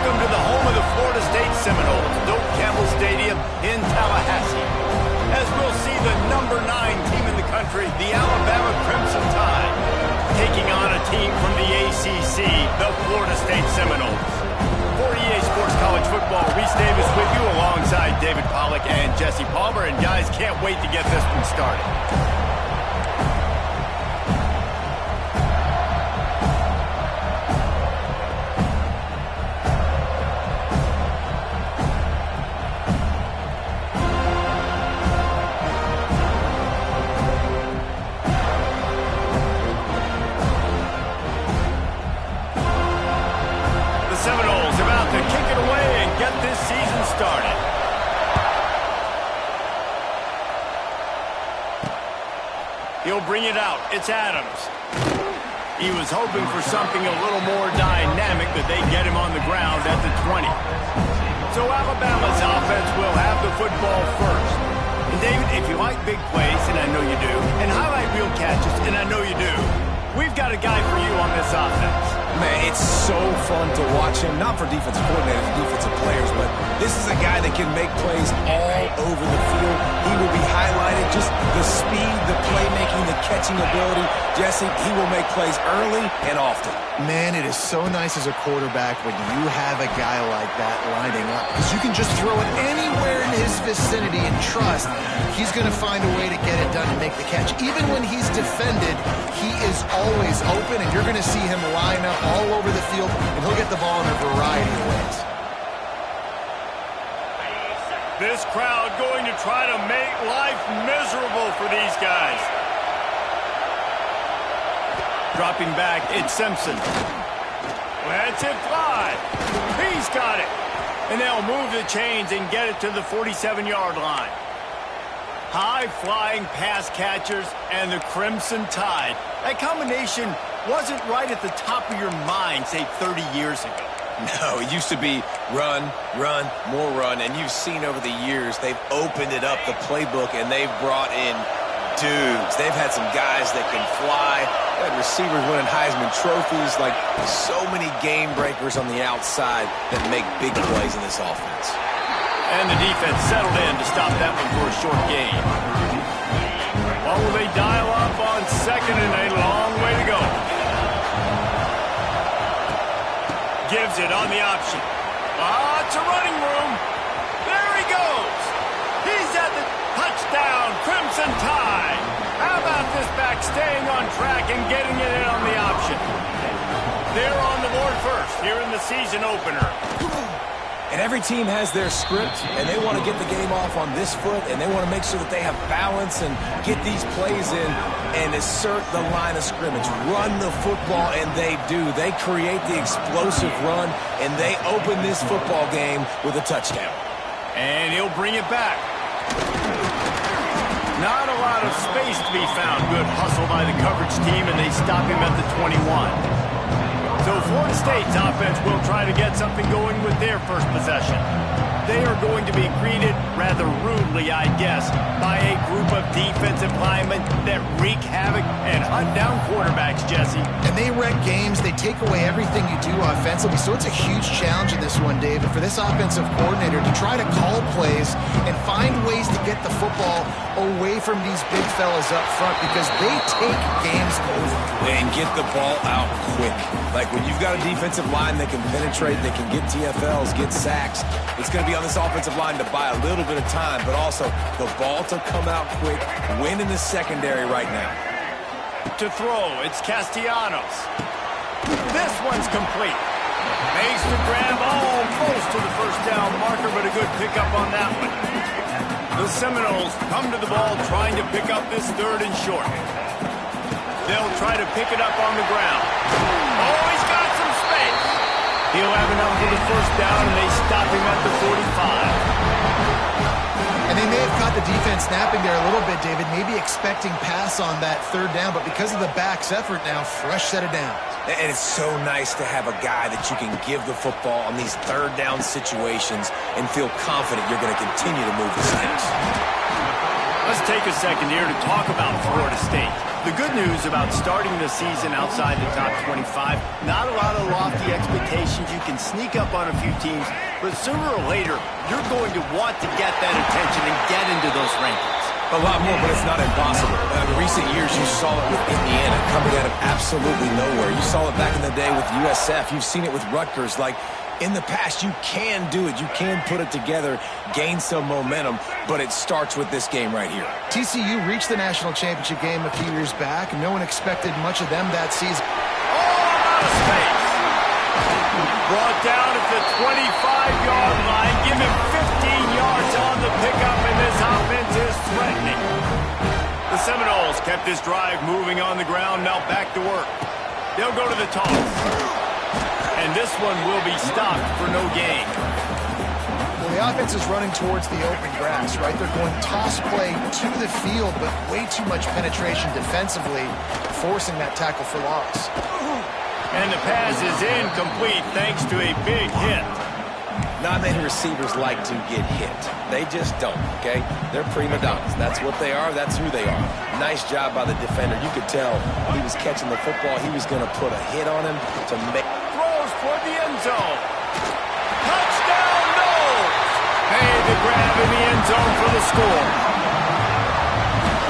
welcome to the home of the Florida State Seminoles, Doak Campbell Stadium in Tallahassee. As we'll see the number 9 team in the country, the Alabama Crimson Tide, taking on a team from the ACC, the Florida State Seminoles. For EA Sports College Football, Reese Davis with you alongside David Pollack and Jesse Palmer. And guys, can't wait to get this one started. He'll bring it out. It's Adams. He was hoping for something a little more dynamic, but they get him on the ground at the 20. So Alabama's offense will have the football first. And David, if you like big plays, and I know you do, and highlight reel catches, and I know you do, we've got a guy for you on this offense. Man, it's so fun to watch him, not for defensive coordinators and defensive players, but this is a guy that can make plays all over the field. He will be highlighted, just the speed, the playmaking, the catching ability. Jesse, he will make plays early and often. Man, it is so nice as a quarterback when you have a guy like that lining up, because you can just throw it anywhere in his vicinity and trust he's going to find a way to get it done and make the catch. Even when he's defended, he is always open, and you're going to see him line up all over the field, and he'll get the ball in a variety of ways. This crowd going to try to make life miserable for these guys. Dropping back, it's Simpson. Let's it fly. He's got it. And they'll move the chains and get it to the 47-yard line. High-flying pass catchers and the Crimson Tide. That combination wasn't right at the top of your mind, say, 30 years ago. No, it used to be run, run, more run, and you've seen over the years they've opened it up, the playbook, and they've brought in dudes. They've had some guys that can fly. They had receivers winning Heisman trophies, like so many game breakers on the outside that make big plays in this offense. And the defense settled in to stop that one for a short gain. What will they dial up on second and a long way to go? Gives it on the option. Lots of running room. There he goes. He's at the touchdown, Crimson Tide. How about this back staying on track and getting it in on the option? They're on the board first here in the season opener. And every team has their script, and they want to get the game off on this foot, and they want to make sure that they have balance and get these plays in and assert the line of scrimmage. Run the football, and they do. They create the explosive run, and they open this football game with a touchdown. And he'll bring it back. Not a lot of space to be found. Good hustle by the coverage team, and they stop him at the 21. So Florida State's offense will try to get something going with their first possession. They are going to be greeted rather rudely, I guess, by a group of defensive linemen that wreak havoc and hunt down quarterbacks, Jesse. And they wreck games. They take away everything you do offensively. So it's a huge challenge in this one, David, for this offensive coordinator to try to call plays and find ways to get the football away from these big fellas up front, because they take games over. And get the ball out quick. Like when you've got a defensive line that can penetrate, that can get TFLs, get sacks, it's going to be on this offensive line to buy a little bit of time, but also the ball to come out quick, win in the secondary right now. To throw, it's Castellanos. This one's complete. Makes the grab almost to the first down marker, but a good pickup on that one. The Seminoles come to the ball trying to pick up this third and short. They'll try to pick it up on the ground. Oh, he's got some space. He'll have enough for the first down, and they stop him at the 45. And they may have caught the defense snapping there a little bit, David, maybe expecting pass on that third down, but because of the back's effort now, fresh set of downs. And it's so nice to have a guy that you can give the football on these third down situations and feel confident you're going to continue to move the sticks. Let's take a second here to talk about Florida State. The good news about starting the season outside the top 25, not a lot of lofty expectations. You can sneak up on a few teams, but sooner or later, you're going to want to get that attention and get into those rankings. A lot more, but it's not impossible. In recent years, you saw it with Indiana coming out of absolutely nowhere. You saw it back in the day with USF. You've seen it with Rutgers. Like, in the past, you can do it. You can put it together, gain some momentum, but it starts with this game right here. TCU reached the national championship game a few years back. No one expected much of them that season. Oh, out of space. Brought down at the 25-yard line. Give him 15 yards on the pickup, and this offense is threatening. The Seminoles kept this drive moving on the ground. Now back to work. They'll go to the toss. And this one will be stopped for no gain. Well, the offense is running towards the open grass, right? They're going toss play to the field, but way too much penetration defensively, forcing that tackle for loss. And the pass is incomplete thanks to a big hit. Not many receivers like to get hit. They just don't, okay? They're prima donnas. That's what they are. That's who they are. Nice job by the defender. You could tell he was catching the football. He was going to put a hit on him to make... Toward the end zone. Touchdown, Noles! Made the grab in the end zone for the score.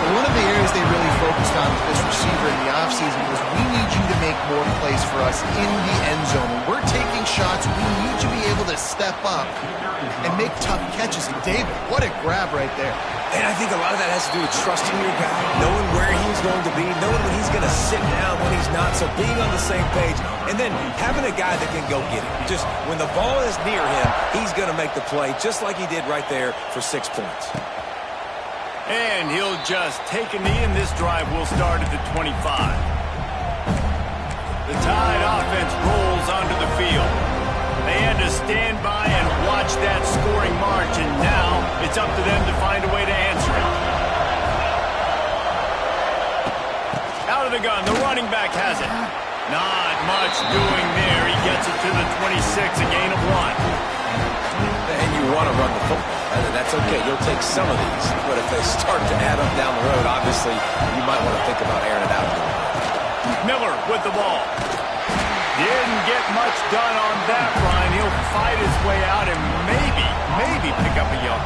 One of the areas they really focused on with this receiver in the offseason was we need you to make more plays for us in the end zone. When we're taking shots, we need you to be able to step up and make tough catches. And David, what a grab right there. And I think a lot of that has to do with trusting your guy, knowing where he's going to be, knowing when he's going to sit down, when he's not, so being on the same page, and then having a guy that can go get it. Just when the ball is near him, he's going to make the play, just like he did right there for 6 points. And he'll just take a knee, and this drive will start at the 25. The Tide offense rolls onto the field. They had to stand by and watch that scoring march, and now it's up to them to find a way to answer it. Out of the gun, the running back has it. Not much doing there. He gets it to the 26, a gain of 1. And you want to run the football. That's okay. You'll take some of these. But if they start to add up down the road, obviously, you might want to think about airing it out. Miller with the ball. Didn't get much done on that run. He'll fight his way out and maybe pick up a yard.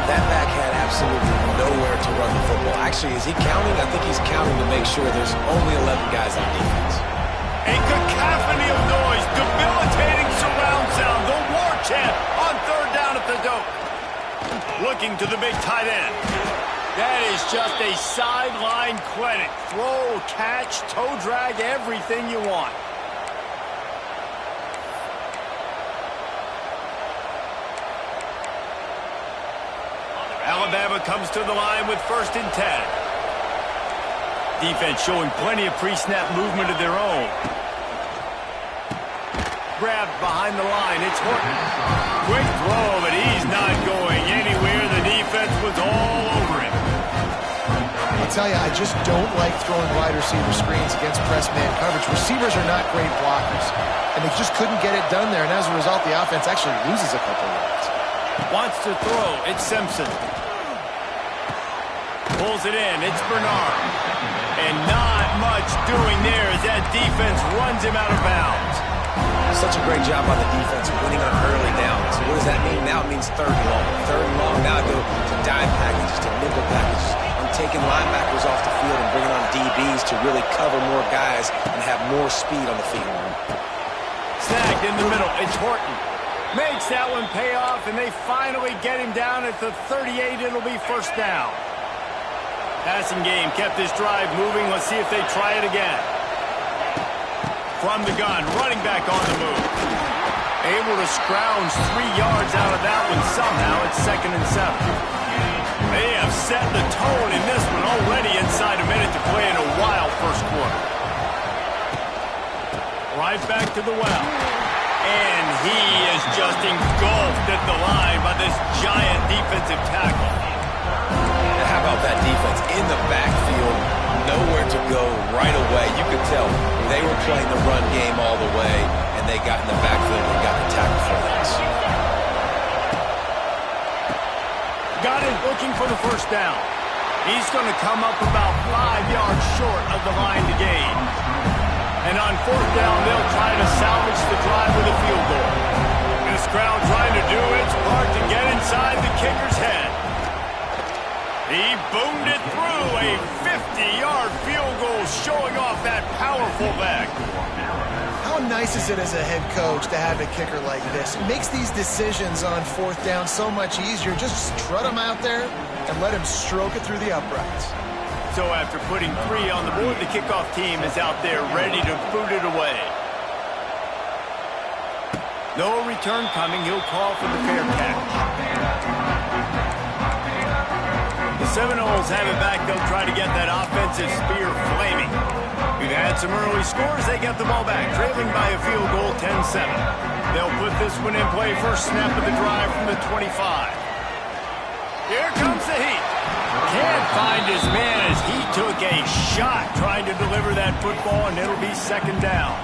That back had absolutely nowhere to run the football. Actually, is he counting? I think he's counting to make sure there's only 11 guys on defense. A cacophony of noise, debilitating surround sound, the war chant on third down at the dope. Looking to the big tight end. That is just a sideline clinic. Throw, catch, toe drag, everything you want. Alabama comes to the line with 1st and 10. Defense showing plenty of pre-snap movement of their own. Grabbed behind the line. It's Horton. Quick throw, but he's not going anywhere. The defense was all over him. I'll tell you, I just don't like throwing wide receiver screens against press man coverage. Receivers are not great blockers, and they just couldn't get it done there, and as a result, the offense actually loses a couple of yards. Wants to throw. It's Simpson. Pulls it in. It's Bernard. And not much doing there as that defense runs him out of bounds. Such a great job by the defense winning on early downs. What does that mean? Now it means 3rd and long. 3rd and long. Now I go to dime packages, to nickel packages. I'm taking linebackers off the field and bringing on DBs to really cover more guys and have more speed on the field. Snagged in the middle. It's Horton. Makes that one pay off, and they finally get him down at the 38. It'll be 1st down. Passing game kept this drive moving. Let's see if they try it again. From the gun, running back on the move. Able to scrounge 3 yards out of that one somehow. It's 2nd and 7. They have set the tone in this one already inside a minute to play in a wild first quarter. Right back to the well. And he is just engulfed at the line by this giant defensive tackle. How about that defense in the backfield, nowhere to go right away. You could tell they were playing the run game all the way, and they got in the backfield and got the tackle for this. Got it, looking for the 1st down. He's going to come up about 5 yards short of the line to gain. And on fourth down, they'll try to salvage the drive with a field goal. This crowd trying to do its part to get inside the kicker's head. He boomed it through, a 50-yard field goal showing off that powerful back. How nice is it as a head coach to have a kicker like this? It makes these decisions on fourth down so much easier. Just strut him out there and let him stroke it through the uprights. So after putting 3 on the board, the kickoff team is out there ready to boot it away. No return coming. He'll call for the fair catch. The Seminoles have it back. They'll try to get that offensive spear flaming. We've had some early scores. They get the ball back, trailing by a field goal, 10-7. They'll put this one in play. First snap of the drive from the 25. Here comes the heat. Can't find his man as he took a shot trying to deliver that football, and it'll be second down.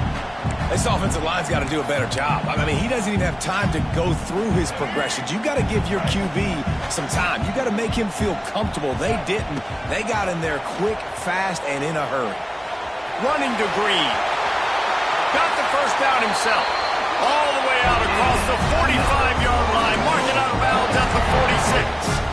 This offensive line's got to do a better job. I mean, he doesn't even have time to go through his progressions. You got to give your QB some time. You got to make him feel comfortable. They didn't. They got in there quick, fast, and in a hurry. Running to Green. Got the first down himself. All the way out across the 45-yard line. Mark it out of bounds at the 46.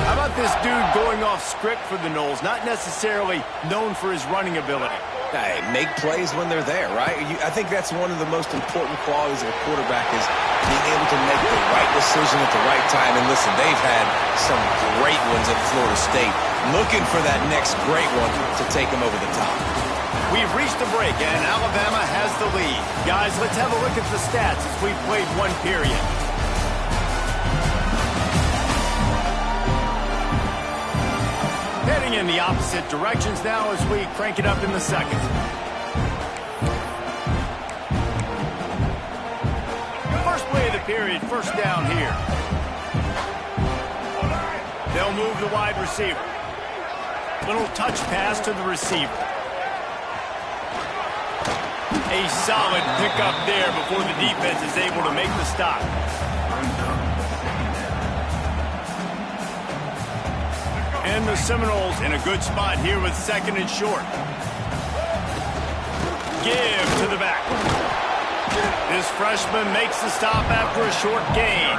How about this dude going off script for the Noles? Not necessarily known for his running ability. Hey, make plays when they're there, right? I think that's one of the most important qualities of a quarterback is being able to make the right decision at the right time. And listen, they've had some great ones at Florida State. Looking for that next great one to take them over the top. We've reached the break, and Alabama has the lead. Guys, let's have a look at the stats as we've played one period. Heading in the opposite directions now as we crank it up in the second. First play of the period, first down here. They'll move the wide receiver. Little touch pass to the receiver. A solid pickup there before the defense is able to make the stop. And the Seminoles in a good spot here with second and short. Give to the back. This freshman makes the stop after a short gain.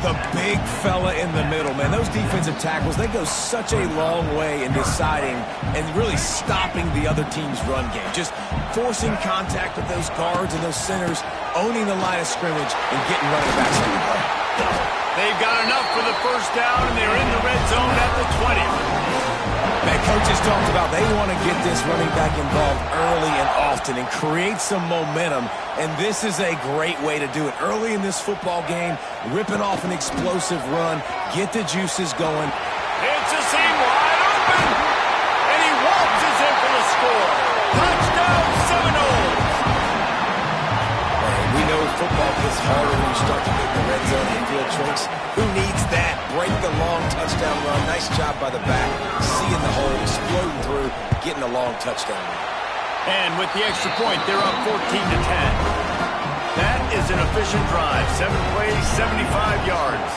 The big fella in the middle, man. Those defensive tackles, they go such a long way in deciding and really stopping the other team's run game. Just forcing contact with those guards and those centers, owning the line of scrimmage, and getting running backs on the play. They've got enough for the first down, and they're in the red zone at the 20. Man, coaches talked about they want to get this running back involved early and often and create some momentum, and this is a great way to do it. Early in this football game, ripping off an explosive run, get the juices going. It's a seam wide open, and he waltzes in for the score. Touchdown, Seminoles! We know football gets harder when you start to get the red zone infield tricks. Who needs that? Break the long touchdown run. Nice job by the back. Seeing the hole, exploding through, getting a long touchdown run. And with the extra point, they're up 14-10. That is an efficient drive. 7 plays, 75 yards.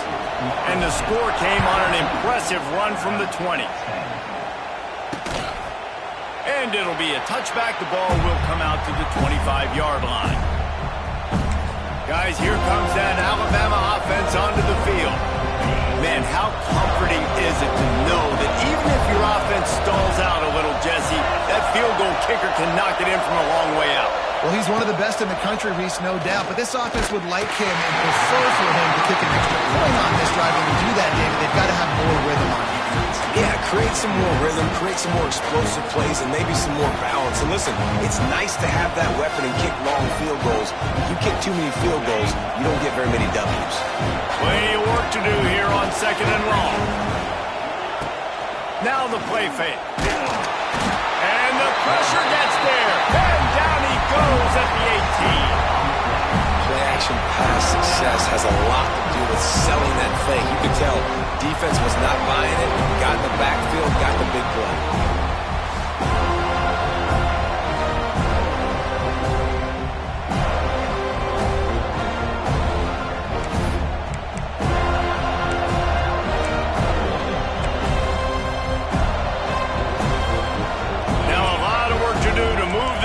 And the score came on an impressive run from the 20. And it'll be a touchback. The ball will come out to the 25-yard line. Guys, here comes that Alabama offense onto the field. Man, how comforting is it to know that even if your offense stalls out a little, Jesse, that field goal kicker can knock it in from a long way out. Well, he's one of the best in the country, Reese, no doubt. But this offense would like him and prefer for him to kick an extra point on this drive. And to do that, David, they've got to have more rhythm on defense. Yeah, create some more rhythm, create some more explosive plays, and maybe some more balance. And listen, it's nice to have that weapon and kick long field goals. If you kick too many field goals, you don't get very many W's. Plenty of work to do here on second and long. Now the play fake. And the pressure gets there. And down he goes at the 18. Play action pass success has a lot to do with selling that fake. You could tell defense was not buying it. Got in the backfield, got the big play.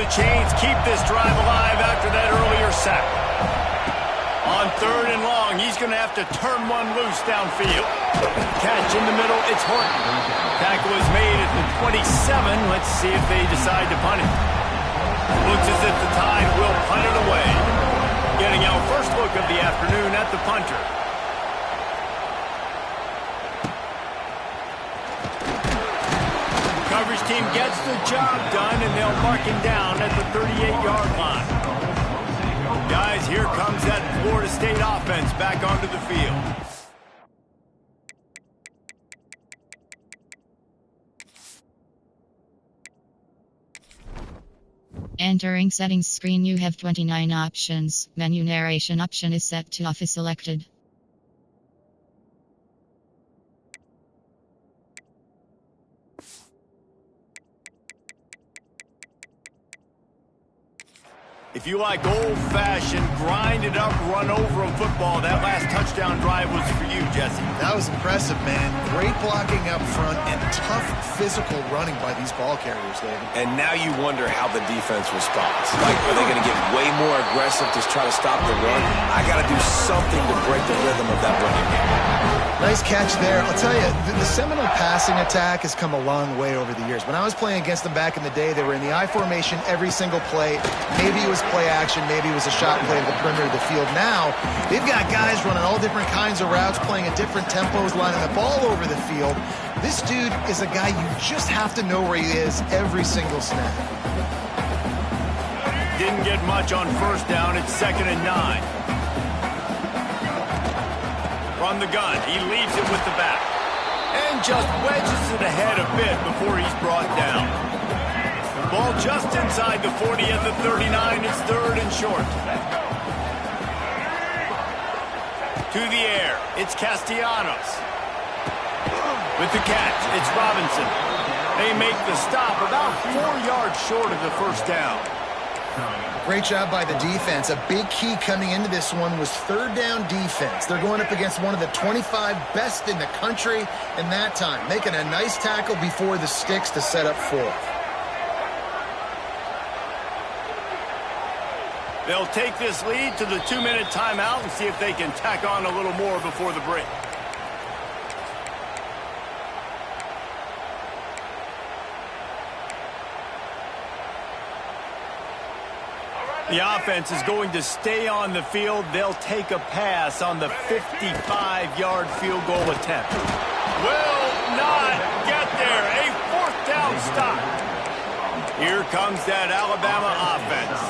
the chains, keep this drive alive after that earlier sack. On 3rd and long, he's going to have to turn one loose downfield. Catch in the middle, it's Horton. Tackle is made at the 27. Let's see if they decide to punt it. Looks as if the Tide will punt it away. Getting our first look of the afternoon at the punter. Coverage team gets the job done, and they'll mark him down at the 38-yard line. Guys, here comes that Florida State offense back onto the field. Entering settings screen, you have 29 options. Menu narration option is set to off is selected. If you like old-fashioned, grind-it-up, run-over-em football, that last touchdown drive was for you, Jesse. That was impressive, man. Great blocking up front and tough physical running by these ball carriers, David. And now you wonder how the defense responds. Like, are they going to get way more aggressive to try to stop the run? I got to do something to break the rhythm of that running game. Nice catch there. I'll tell you, the Seminole passing attack has come a long way over the years. When I was playing against them back in the day, they were in the I formation every single play. Maybe it was play action, maybe it was a shot play to the perimeter of the field. Now, they've got guys running all different kinds of routes, playing at different tempos, lining the ball over the field. This dude is a guy you just have to know where he is every single snap. Didn't get much on 1st down. It's 2nd and 9. From the gun, he leaves it with the back. And just wedges it ahead a bit before he's brought down. Ball just inside the 40 at the 39. It's 3rd and short. To the air, it's Castellanos. With the catch, it's Robinson. They make the stop about 4 yards short of the 1st down. Great job by the defense. A big key coming into this one was 3rd down defense. They're going up against one of the 25 best in the country in that time, making a nice tackle before the sticks to set up 4th. They'll take this lead to the 2-minute timeout and see if they can tack on a little more before the break. The offense is going to stay on the field. They'll take a pass on the 55-yard field goal attempt. Will not get there. A 4th down stop. Here comes that Alabama offense.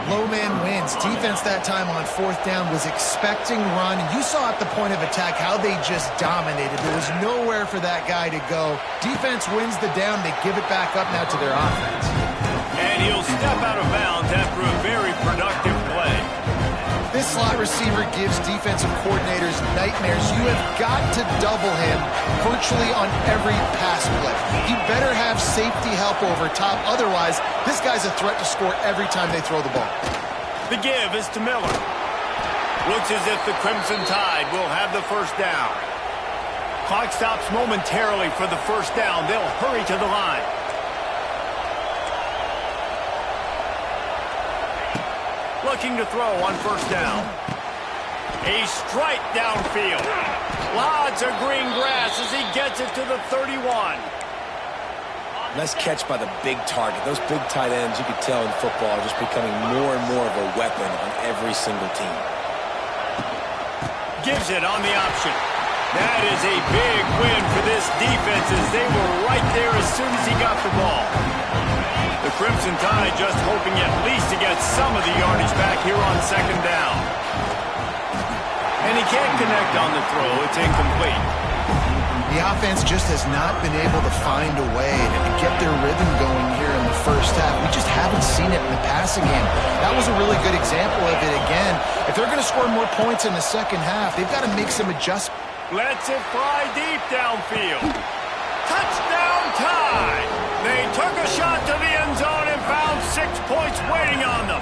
Low man wins. Defense that time on 4th down was expecting run. And you saw at the point of attack how they just dominated. There was nowhere for that guy to go. Defense wins the down. They give it back up now to their offense. And he'll step out of bounds after a very productive play. This slot receiver gives defensive coordinators nightmares. You have got to double him virtually on every pass play. He better have safety help over top. Otherwise, this guy's a threat to score every time they throw the ball. The give is to Miller. Looks as if the Crimson Tide will have the 1st down. Clock stops momentarily for the 1st down. They'll hurry to the line. Looking to throw on 1st down. A strike downfield. Lots of green grass as he gets it to the 31. Nice catch by the big target. Those big tight ends, you could tell in football, are just becoming more and more of a weapon on every single team. Gives it on the option. That is a big win for this defense as they were right there as soon as he got the ball. The Crimson Tide just hoping at least to get some of the yardage back here on 2nd down. And he can't connect on the throw. It's incomplete. The offense just has not been able to find a way to get their rhythm going here in the 1st half. We just haven't seen it in the passing game. That was a really good example of it again. If they're going to score more points in the 2nd half, they've got to make some adjustments. Lets it fly deep downfield. Touchdown Tide! They took a shot to the end zone and found 6 points waiting on them.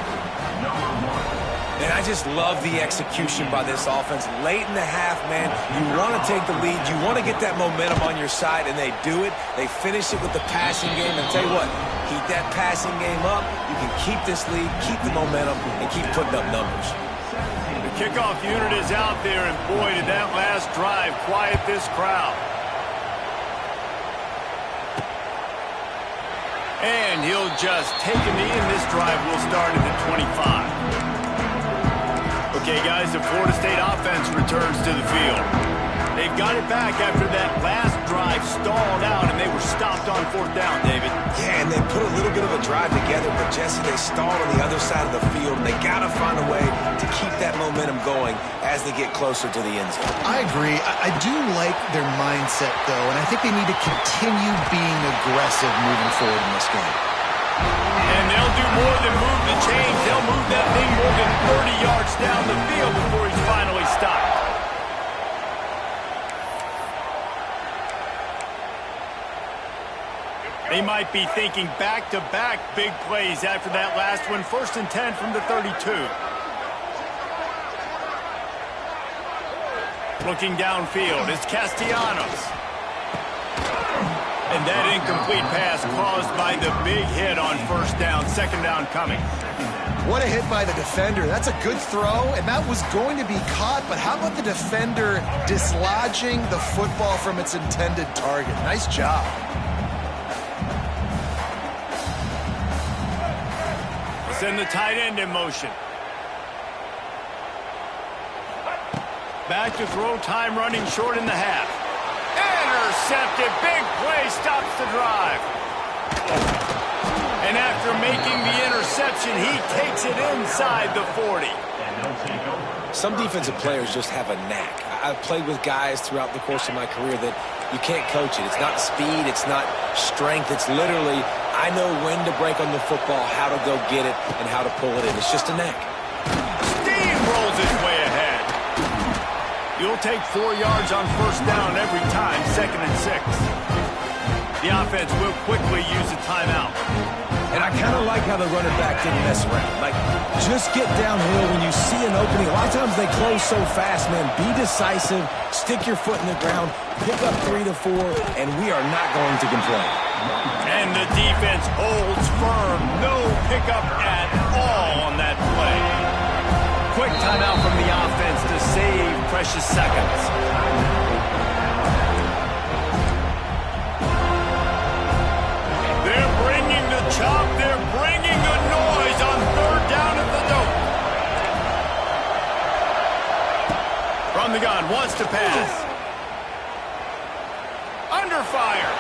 And I just love the execution by this offense. Late in the half, man, you want to take the lead. You want to get that momentum on your side, and they do it. They finish it with the passing game. And tell you what, keep that passing game up. You can keep this lead, keep the momentum, and keep putting up numbers. The kickoff unit is out there, and boy, did that last drive quiet this crowd. And he'll just take a knee, and this drive will start at the 25. Okay, guys, the Florida State offense returns to the field. They've got it back after that last drive stalled out, and they were stopped on 4th down, David. Yeah, and they put a little bit of a drive together, but, Jesse, they stalled on the other side of the field, and they got to find a way to keep that momentum going as they get closer to the end zone. I agree. I do like their mindset, though, and I think they need to continue being aggressive moving forward in this game. And they'll do more than move the chains. They'll move that thing more than 30 yards down the field before he's finally stopped. They might be thinking back-to-back big plays after that last one. 1st and 10 from the 32. Looking downfield, it's Castellanos. And that incomplete pass caused by the big hit on 1st down, 2nd down coming. What a hit by the defender. That's a good throw, and that was going to be caught, but how about the defender dislodging the football from its intended target? Nice job. Send the tight end in motion. Back to throw, time running short in the half. Intercepted, big play, stops the drive. And after making the interception, he takes it inside the 40. Some defensive players just have a knack. I've played with guys throughout the course of my career that you can't coach it. It's not speed, it's not strength, it's literally, I know when to break on the football, how to go get it, and how to pull it in. It's just a knack. Steamrolls his way ahead. You'll take 4 yards on 1st down every time, 2nd and 6. The offense will quickly use a timeout. And I kind of like how the running back didn't mess around. Like, just get downhill when you see an opening. A lot of times they close so fast, man. Be decisive, stick your foot in the ground, pick up 3 to 4, and we are not going to complain. And the defense holds firm. No pickup at all on that play. Quick timeout from the offense to save precious seconds. They're bringing the chop. They're bringing the noise on 3rd down at the dope. From the gun, wants to pass. Under fire.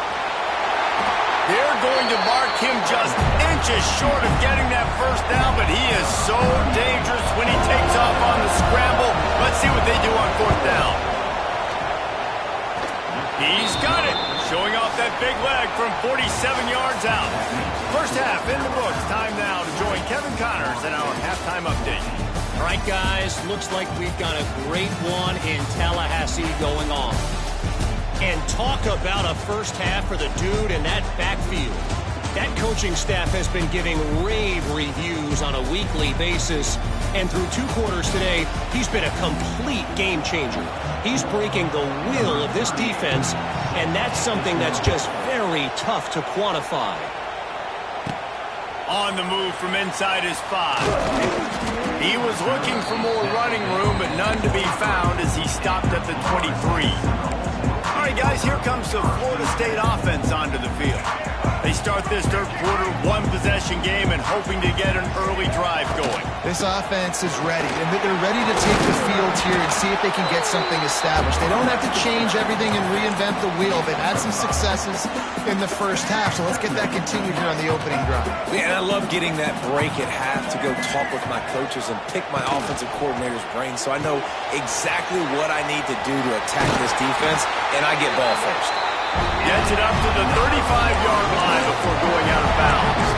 They're going to mark him just inches short of getting that 1st down, but he is so dangerous when he takes off on the scramble. Let's see what they do on 4th down. He's got it, showing off that big leg from 47 yards out. 1st half in the books. Time now to join Kevin Connors in our halftime update. All right, guys, looks like we've got a great one in Tallahassee going on. And talk about a 1st half for the dude in that backfield. That coaching staff has been giving rave reviews on a weekly basis. And through 2 quarters today, he's been a complete game changer. He's breaking the will of this defense, and that's something that's just very tough to quantify. On the move from inside his 5. He was looking for more running room, but none to be found as he stopped at the 23. All right, guys, here comes the Florida State offense onto the field. They start this 3rd quarter, 1-possession game, and hoping to get an early drive going. This offense is ready, and they're ready to take the field here and see if they can get something established. They don't have to change everything and reinvent the wheel. They've had some successes in the 1st half, so let's get that continued here on the opening drive. Yeah, and I love getting that break at half to go talk with my coaches and pick my offensive coordinator's brain so I know exactly what I need to do to attack this defense, and I get ball first. Gets it up to the 35-yard line before going out of bounds.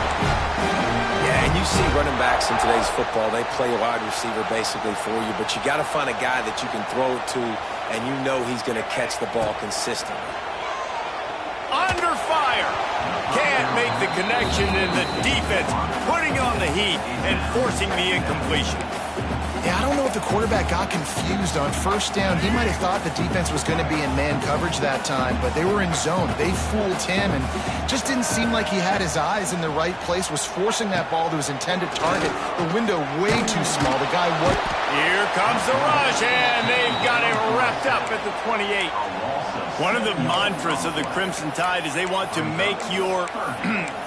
Yeah, and you see running backs in today's football, they play a wide receiver basically for you, but you got to find a guy that you can throw it to, and you know he's going to catch the ball consistently. Under fire. Can't make the connection, in the defense putting on the heat and forcing the incompletion. Yeah, I don't know if the quarterback got confused on first down. He might have thought the defense was going to be in man coverage that time, but they were in zone. They fooled him and just didn't seem like he had his eyes in the right place, was forcing that ball to his intended target. The window way too small. The guy what? Here comes the rush, and they've got it wrapped up at the 28. One of the mantras of the Crimson Tide is they want to make your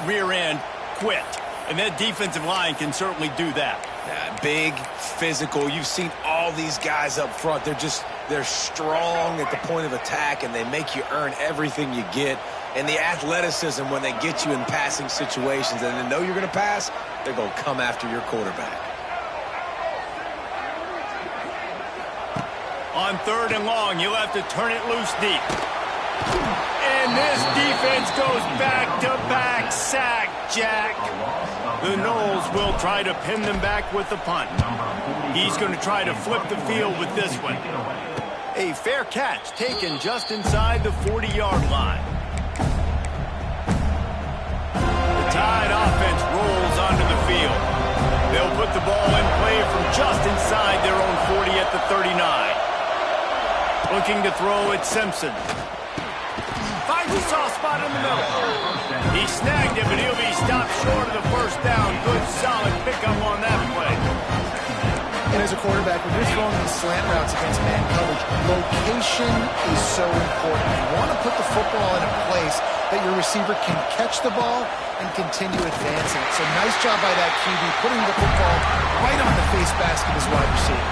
rear end quit. And that defensive line can certainly do that. Yeah, big, physical. You've seen all these guys up front. They're strong at the point of attack, and they make you earn everything you get. And the athleticism when they get you in passing situations and they know you're going to pass, they're going to come after your quarterback. On 3rd and long, you'll have to turn it loose deep. And this defense goes back-to-back sack, Jack. The Noles will try to pin them back with the punt. He's going to try to flip the field with this one. A fair catch taken just inside the 40-yard line. The Tide offense rolls onto the field. They'll put the ball in play from just inside their own 40 at the 39. Looking to throw at Simpson. Finds a soft spot in the middle. He snagged it, but he'll be stopped short of the first down. Good, solid pickup on that play. And as a quarterback, when you're throwing these slant routes against man coverage, location is so important. You want to put the football in a place that your receiver can catch the ball and continue advancing. So nice job by that QB, putting the football right on the face basket of his wide receiver.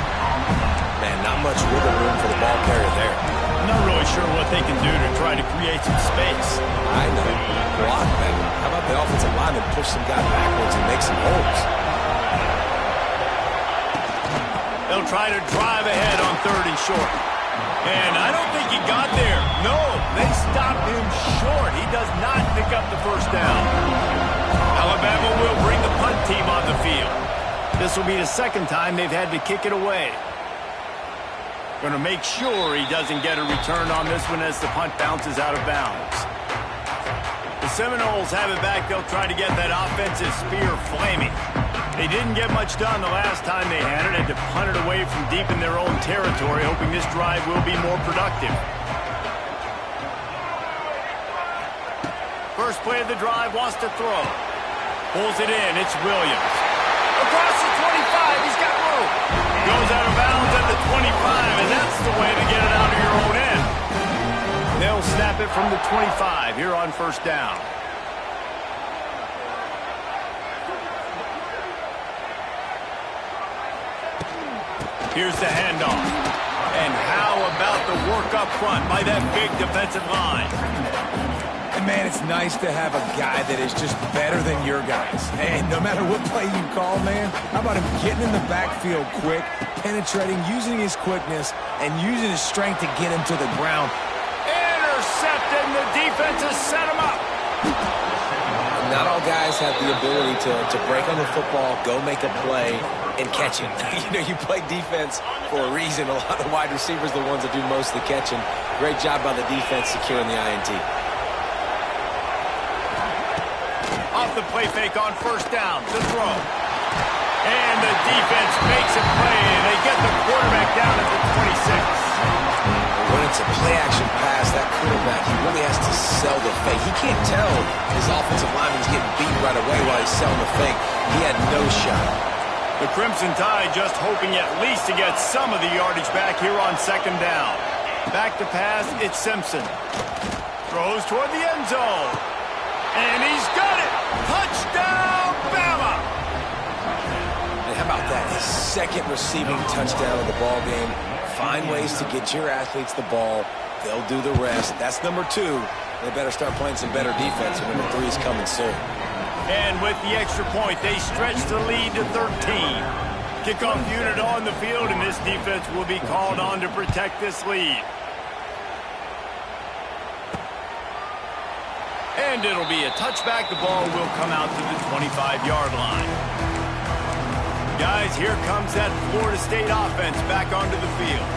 Man, not much wiggle room for the ball carrier there. I'm not really sure what they can do to try to create some space. I know. Block better. How about the offensive lineman push some guy backwards and make some holes? They'll try to drive ahead on 3rd and short. And I don't think he got there. No, they stopped him short. He does not pick up the first down. Alabama will bring the punt team on the field. This will be the 2nd time they've had to kick it away. Going to make sure he doesn't get a return on this one as the punt bounces out of bounds. The Seminoles have it back. They'll try to get that offensive spear flaming. They didn't get much done the last time they had it. Had to punt it away from deep in their own territory, hoping this drive will be more productive. First play of the drive, wants to throw. Pulls it in. It's Williams. Across the 25. He's got room. Goes out of bounds at the 25, and that's the way to get it out of your own end. They'll snap it from the 25 here on 1st down. Here's the handoff. And how about the work up front by that big defensive line? And, man, it's nice to have a guy that is just better than your guys. And no matter what play you call, man, how about him getting in the backfield quick, penetrating, using his quickness, and using his strength to get him to the ground. Intercepted, and the defense has set him up. Not all guys have the ability to break on the football, go make a play, and catch it. You know, you play defense for a reason. A lot of wide receivers are the ones that do most of the catching. Great job by the defense securing the INT. Off the play fake on 1st down to throw. And the defense makes a play, and they get the quarterback down at the 26. When it's a play-action pass, that quarterback, he really has to sell the fake. He can't tell his offensive lineman's getting beat right away while he's selling the fake. He had no shot. The Crimson Tide just hoping at least to get some of the yardage back here on 2nd down. Back to pass, it's Simpson. Throws toward the end zone. And he's got it! Touchdown, Bama! And how about that? His 2nd receiving touchdown of the ball game. Find ways to get your athletes the ball. They'll do the rest. That's number 2. They better start playing some better defense, and number 3 is coming soon. And with the extra point, they stretch the lead to 13. Kickoff unit on the field, and this defense will be called on to protect this lead. And it'll be a touchback. The ball will come out to the 25-yard line. Guys, here comes that Florida State offense back onto the field.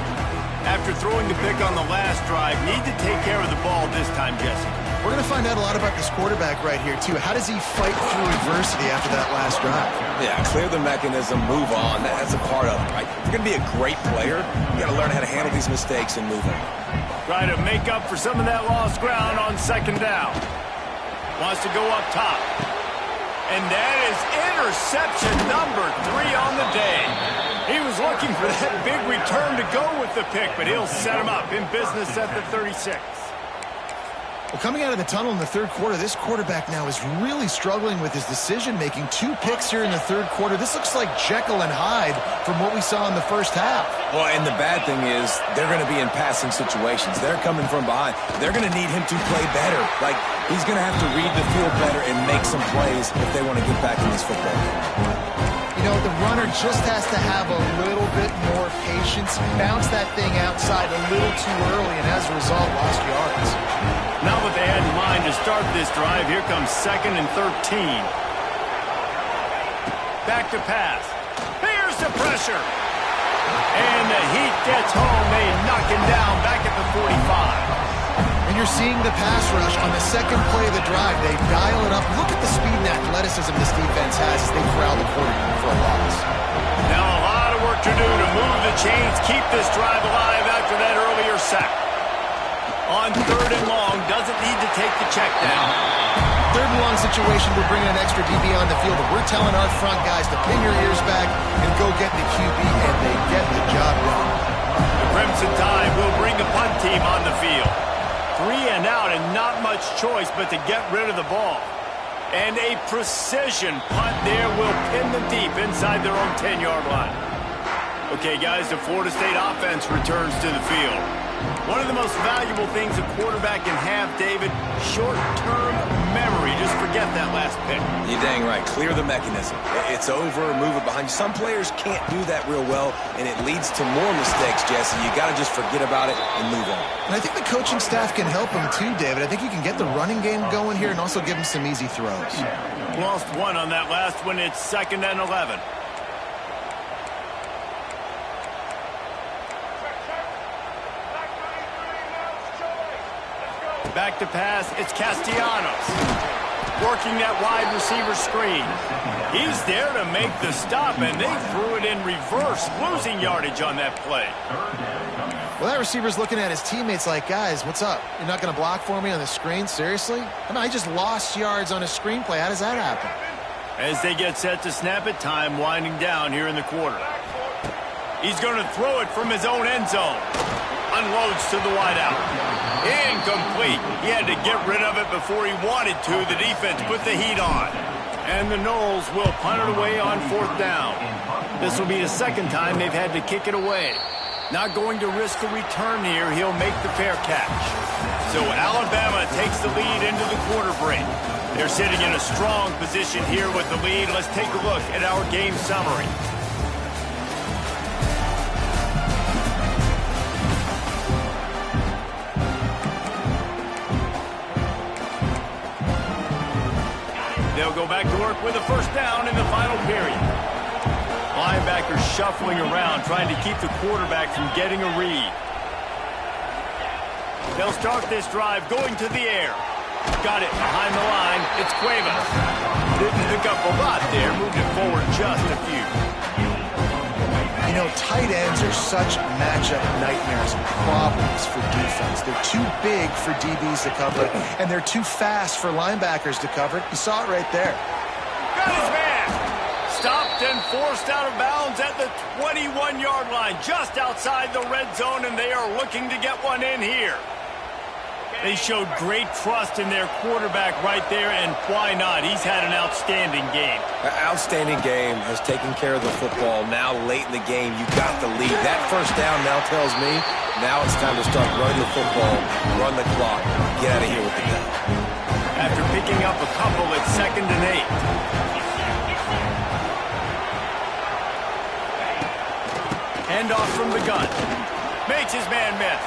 After throwing the pick on the last drive, need to take care of the ball this time, Jesse. We're going to find out a lot about this quarterback right here, too. How does he fight through adversity after that last drive? Yeah, clear the mechanism, move on. That's a part of it, right? If you're going to be a great player, you got to learn how to handle these mistakes and move on. Try to make up for some of that lost ground on second down. Wants to go up top. And that is interception number 3 on the day. He was looking for that big return to go with the pick, but he'll set him up in business at the 36. Well, coming out of the tunnel in the third quarter, this quarterback now is really struggling with his decision-making. 2 picks here in the third quarter. This looks like Jekyll and Hyde from what we saw in the first half. Well, and the bad thing is they're going to be in passing situations. They're coming from behind. They're going to need him to play better. Like, he's going to have to read the field better and make some plays if they want to get back in this football game. You know, the runner just has to have a little bit more patience, bounce that thing outside a little too early, and as a result, lost yards. Now that they had in mind to start this drive, here comes 2nd and 13. Back to pass. Here's the pressure. And the heat gets home. They knock him down back at the 45. And you're seeing the pass rush on the second play of the drive. They dial it up. Look at the speed and athleticism this defense has as they corral the quarterback for a loss. Now a lot of work to do to move the chains, keep this drive alive after that earlier sack. On 3rd and long, doesn't need to take the check down. 3rd and long situation, we're bringing an extra DB on the field, but we're telling our front guys to pin your ears back and go get the QB, and they get the job done. The Crimson Tide will bring the punt team on the field. 3 and out and not much choice but to get rid of the ball. And a precision punt there will pin them deep inside their own 10-yard line. Okay, guys, the Florida State offense returns to the field. One of the most valuable things a quarterback can have, David, short-term memory. Just forget that last pick. You're dang right. Clear the mechanism. It's over, move it behind you. Some players can't do that real well, and it leads to more mistakes, Jesse. You got to just forget about it and move on. And I think the coaching staff can help him too, David. I think you can get the running game going here and also give him some easy throws. Lost one on that last one. It's 2nd and 11. Back to pass, it's Castellanos. Working that wide receiver screen. He's there to make the stop, and they threw it in reverse, losing yardage on that play. Well, that receiver's looking at his teammates like, guys, what's up? You're not going to block for me on the screen? Seriously? I mean, I just lost yards on a screenplay. How does that happen? As they get set to snap it, time winding down here in the quarter. He's going to throw it from his own end zone. Unloads to the wideout. Incomplete. He had to get rid of it before he wanted to. The defense put the heat on. And the Noles will punt it away on 4th down. This will be the 2nd time they've had to kick it away. Not going to risk a return here. He'll make the fair catch. So Alabama takes the lead into the quarter break. They're sitting in a strong position here with the lead. Let's take a look at our game summary. They'll go back to work with a 1st down in the final period. Linebackers shuffling around, trying to keep the quarterback from getting a read. They'll start this drive going to the air. Got it behind the line. It's Cuevas. Didn't pick up a lot there. Moved it forward just a few. You know, tight ends are such matchup nightmares and problems for defense. They're too big for DBs to cover, and they're too fast for linebackers to cover. You saw it right there. Got his man. Stopped and forced out of bounds at the 21-yard line, just outside the red zone, and they are looking to get one in here. They showed great trust in their quarterback right there, and why not? He's had an outstanding game. An outstanding game, has taken care of the football. Now late in the game, you got the lead. That 1st down now tells me now it's time to start running the football, run the clock, get out of here with the gun. After picking up a couple, it's 2nd and 8. Handoff from the gun. Makes his man miss.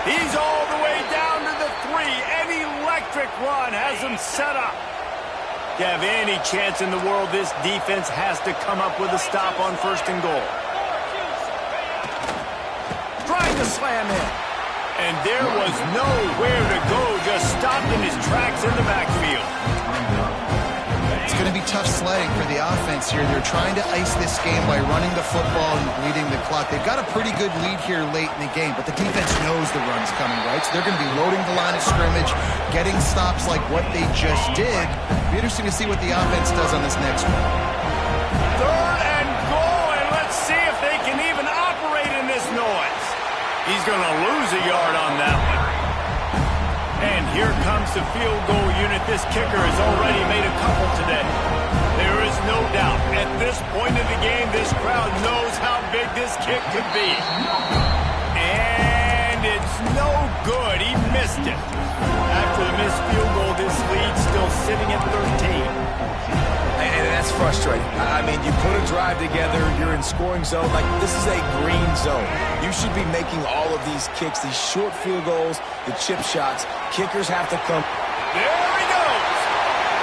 He's all the way down to the 3. An electric run has him set up. To have any chance in the world, this defense has to come up with a stop on 1st and goal. Trying to slam in. And there was nowhere to go, just stopped in his tracks in the backfield. It's going to be tough sledding for the offense here. They're trying to ice this game by running the football and leading the clock. They've got a pretty good lead here late in the game, but the defense knows the run's coming, right? So they're going to be loading the line of scrimmage, getting stops like what they just did. It'll be interesting to see what the offense does on this next one. 3rd and goal, and let's see if they can even operate in this noise. He's going to lose a yard on that one. And here comes the field goal unit. This kicker has already made a couple today. There is no doubt, at this point in the game, this crowd knows how big this kick could be. And it's no good. He missed it. After the missed field goal, this lead's still sitting at 13. And that's frustrating. I mean, you put a drive together, you're in scoring zone. Like, this is a green zone. You should be making all of these kicks, these short field goals, the chip shots. Kickers have to come. There he goes.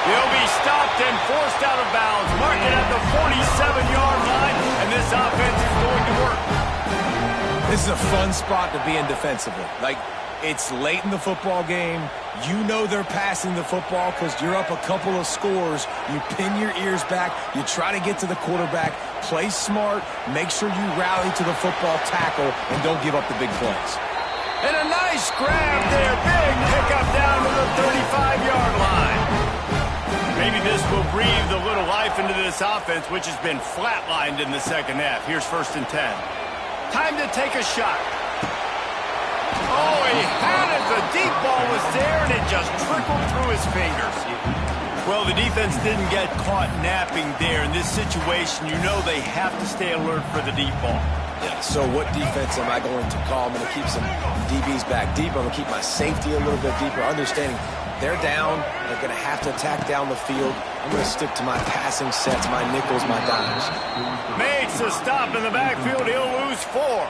He'll be stopped and forced out of bounds. Mark it at the 47-yard line, and this offense is going to work. This is a fun spot to be in defensively. Like, it's late in the football game. You know they're passing the football because you're up a couple of scores. You pin your ears back. You try to get to the quarterback. Play smart. Make sure you rally to the football tackle and don't give up the big plays. And a nice grab there. Big pickup down to the 35-yard line. Maybe this will breathe a little life into this offense, which has been flatlined in the second half. Here's 1st and 10. Time to take a shot. Oh, he had it. The deep ball was there, and it just trickled through his fingers. Well, the defense didn't get caught napping there. In this situation, you know they have to stay alert for the deep ball. Yeah, so what defense am I going to call? I'm going to keep some DBs back deep. I'm going to keep my safety a little bit deeper, understanding they're down. They're going to have to attack down the field. I'm going to stick to my passing sets, my nickels, my dimes. Makes a stop in the backfield. He'll lose 4.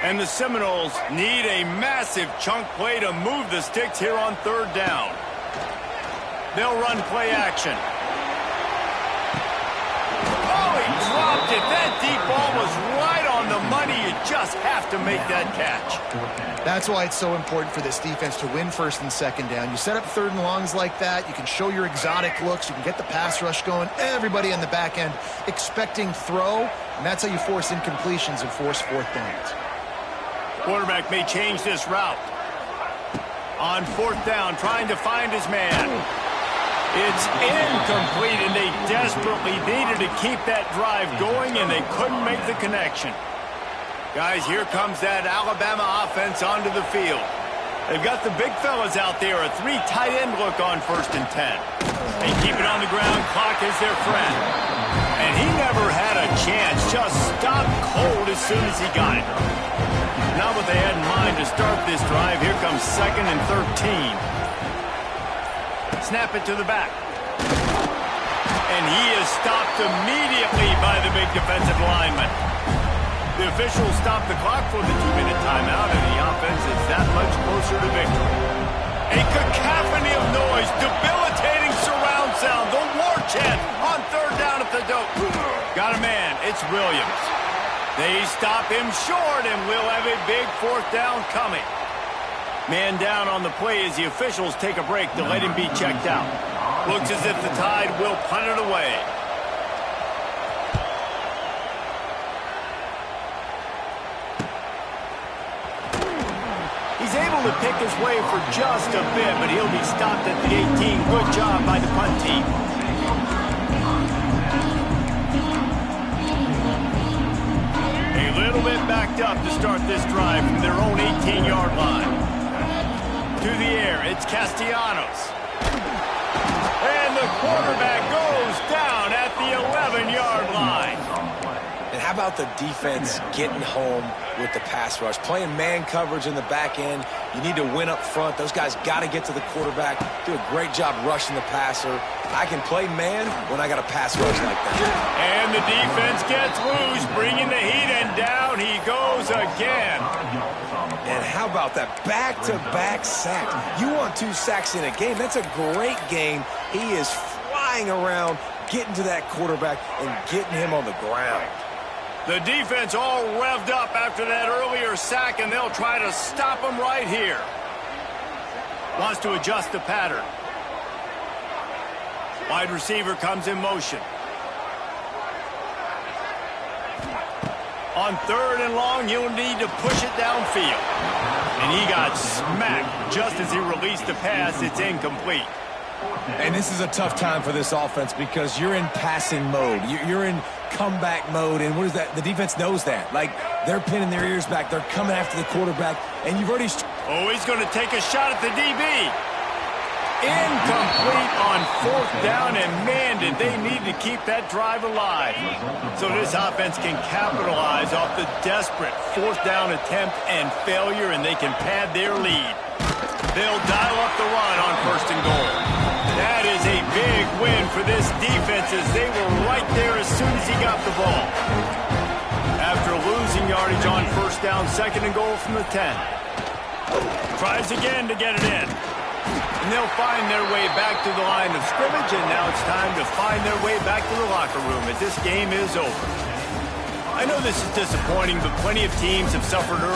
And the Seminoles need a massive chunk play to move the sticks here on 3rd down. They'll run play action. Oh, he dropped it. That deep ball was right on the money. You just have to make that catch. That's why it's so important for this defense to win 1st and 2nd down. You set up 3rd and longs like that. You can show your exotic looks. You can get the pass rush going. Everybody on the back end expecting throw. And that's how you force incompletions and force 4th downs. Quarterback may change this route. On 4th down, trying to find his man. It's incomplete, and they desperately needed to keep that drive going, and they couldn't make the connection. Guys, here comes that Alabama offense onto the field. They've got the big fellas out there, a 3 tight end look on 1st and 10. They keep it on the ground, clock is their friend. And he never had a chance, just stopped cold as soon as he got it. Not what they had in mind to start this drive. Here comes 2nd and 13. Snap it to the back. And he is stopped immediately by the big defensive lineman. The officials stop the clock for the 2-minute timeout, and the offense is that much closer to victory. A cacophony of noise, debilitating surround sound, the war chant on 3rd down at the dope. Got a man, it's Williams. They stop him short, and we'll have a big 4th down coming. Man down on the play as the officials take a break to let him be checked out. Looks as if the Tide will punt it away. He's able to pick his way for just a bit, but he'll be stopped at the 18. Good job by the punt team. A little bit backed up to start this drive from their own 18-yard line. To the air, it's Castellanos. And the quarterback goes down at the 11-yard line. And how about the defense getting home with the pass rush? Playing man coverage in the back end. You need to win up front. Those guys got to get to the quarterback. Do a great job rushing the passer. I can play man when I got a pass rush like that. And the defense gets loose, bringing the heat, and down he goes again. And how about that back-to-back sack? You want 2 sacks in a game. That's a great game. He is flying flying around, getting to that quarterback and getting him on the ground. The defense all revved up after that earlier sack, and they'll try to stop him right here. Wants to adjust the pattern. Wide receiver comes in motion. On 3rd and long, you'll need to push it downfield. And he got smacked just as he released the pass. It's incomplete. And this is a tough time for this offense because you're in passing mode. You're in comeback mode, and what is that? The defense knows that. Like, they're pinning their ears back. They're coming after the quarterback, and you've already... Oh, he's going to take a shot at the DB. Incomplete on 4th down, and man, did they need to keep that drive alive. So this offense can capitalize off the desperate 4th down attempt and failure, and they can pad their lead. They'll dial up the run on 1st and goal. That is a big win for this defense as they were right there as soon as he got the ball. After losing yardage on 1st down, 2nd and goal from the 10. Tries again to get it in. And they'll find their way back to the line of scrimmage, and now it's time to find their way back to the locker room as this game is over. I know this is disappointing, but plenty of teams have suffered early.